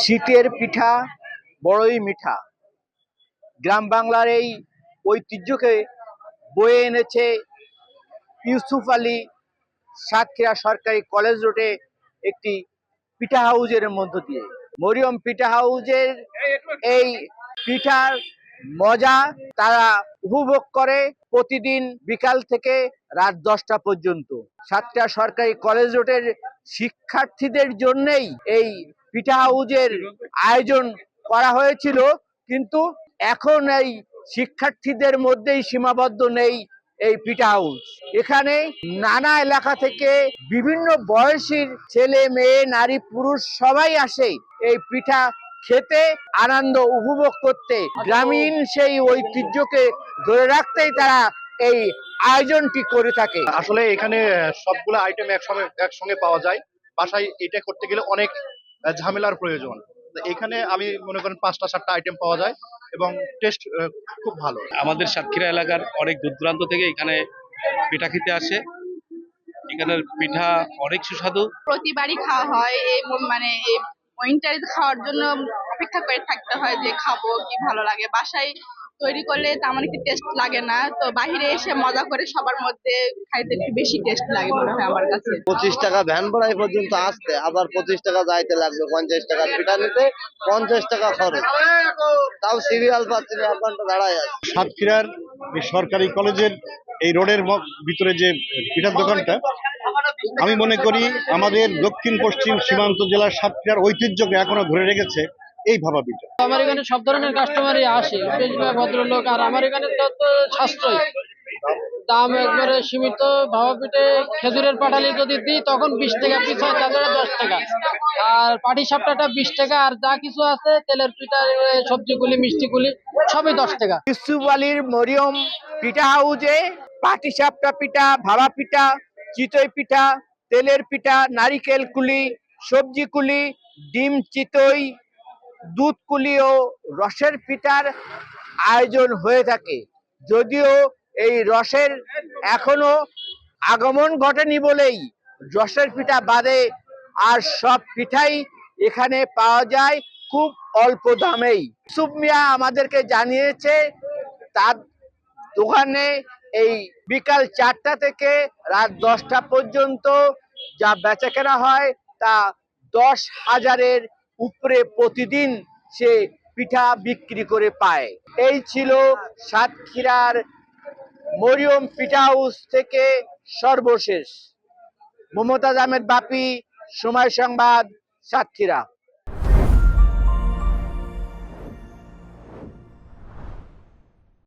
শীতের পিঠা বড়ই মিঠা। গ্রাম বাংলার এই ঐতিহ্যকে বয়ে এনেছে ইউসুফ আলী সাতক্ষীরা সরকারি কলেজ রোডে একটি পিঠা হাউজের মধ্য দিয়ে। মরিয়ম পিঠা হাউজের এই পিঠার মজা তারা উপভোগ করে প্রতিদিন বিকাল থেকে রাত 10টা পর্যন্ত। সাতক্ষীরা সরকারি কলেজ রোডের শিক্ষার্থীদের জন্যই এই পিঠা হাউজের আয়োজন করা হয়েছিল, কিন্তু এখন এই শিক্ষার্থীদের মধ্যেই সীমাবদ্ধ নেই এই পিঠা হাউস। এখানে নানা এলাকা থেকে বিভিন্ন বয়সীর ছেলে মেয়ে নারী পুরুষ সবাই আসে এই পিঠা খেতে, আনন্দ উপভোগ করতে। গ্রামীণ সেই ঐতিহ্যকে ধরে রাখতেই তারা এই আয়োজনটি করে থাকে। আসলে এখানে সবগুলো আইটেম একসঙ্গে পাওয়া যায়। বাসায় এটা করতে গেলে অনেক ঝামেলার প্রয়োজন। এখানে আমি মনে করেন 5টা 7টা আইটেম পাওয়া যায় এবং টেস্ট খুব ভালো। আমাদের সাতক্ষীরা এলাকার অনেক দূর দূরান্ত থেকে এখানে পিঠা খেতে আসে। এখানের পিঠা অনেক সুস্বাদু। প্রতিবারই খাওয়া হয় এই এই উইন্টারে খাওয়ার জন্য অপেক্ষা করে থাকতে হয় যে খাবো কি ভালো লাগে। বাসায় তৈরি করলে তেমন একটু টেস্ট লাগে না, তো বাইরে এসে মজা করে সবার মধ্যে খাইতে একটু বেশি টেস্ট লাগে মনে হয় আমার কাছে। 25 টাকা ভ্যান ভাড়া পর্যন্ত আসতে, আবার 25 টাকা যাইতে লাগবে, 50 টাকা পিঠা নিতে 50 টাকা খরচ, তাও সিরিয়াল পাচ্ছি না, 1 ঘন্টা দাঁড়ায় আছে। সাতক্ষীরার এই সরকারি কলেজের এই রোডের ভিতরে যে পিঠার দোকানটা, আমি মনে করি আমাদের দক্ষিণ পশ্চিম সীমান্ত জেলার সাতক্ষীরার ঐতিহ্যকে এখনো ধরে রেখেছে এই ভাপা পিঠা। আমার এখানে সব ধরনের কাস্টমারই আসে, বেশিরভাগ ভদ্রলোক। আর আমার এখানে তো সাশ্রয় দাম, একবারে সীমিত। ভাপা পিঠে খেজুরের পাটালি যদি দিই তখন 20 টাকা পিস হয়, তাছাড়া 10 টাকা। আর পাটি সাপটাটা 20 টাকা। আর যা কিছু আছে তেলের পিঠা, সবজিগুলি, মিষ্টিগুলি সবই 10 টাকা। ইউসুফ আলীর মরিয়ম পিঠা হাউজে পাটি সাপটা পিঠা, ভাপা পিঠা, চিতই পিঠা, তেলের পিঠা, নারিকেল কুলি, সবজি কুলি, ডিম চিতই, দুধ কুলি ও রসের পিঠার আয়োজন হয়ে থাকে। যদিও এই রসের এখনো আগমন ঘটেনি বলেই রসের পিঠা বাদে আর সব পিঠাই এখানে পাওয়া যায় খুব অল্প দামেই। ইউসুফ মিয়া আমাদেরকে জানিয়েছে তার দোকানে এই বিকাল 4টা থেকে রাত 10টা পর্যন্ত যা বেচা কেনা হয় তা 10,000-এর উপরে প্রতিদিন সে পিঠা বিক্রি করে পায়। এই ছিল সাতক্ষীরার মরিয়ম পিঠা হাউস থেকে সর্বশেষ। মমতাজ আহমেদ বাপি, সময় সংবাদ, সাতক্ষীরা।